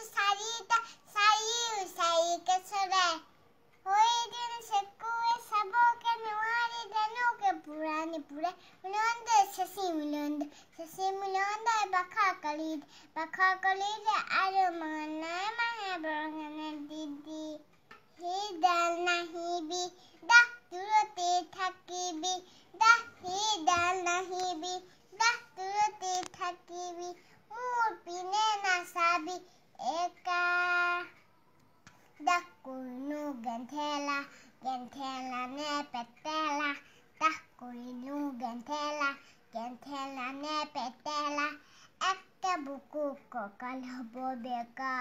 চাৰিটা চাৰিকে চৰাই হৈ দিন চেকুৱে চাবকে নোৱাৰি জানোকে পুৰাণি পুৰে মিলন্দে চেচি মিলন্দে বাখা কলিতে আৰু মনাই মাহে বৰঙনে দিদি সিডাল নাহিবি দাহ দূৰতে থাকিবি সিডাল নাহিবি দাহ দূৰতে থাকিবি মোৰ পিনে নাচাবি একা দাহ কৰিনো গেন্থেলা নে পেটেলা দাহ কৰিনো গেন্থেলা নে পেটেলা একে বুকু কঁকাল হ'ব বেকা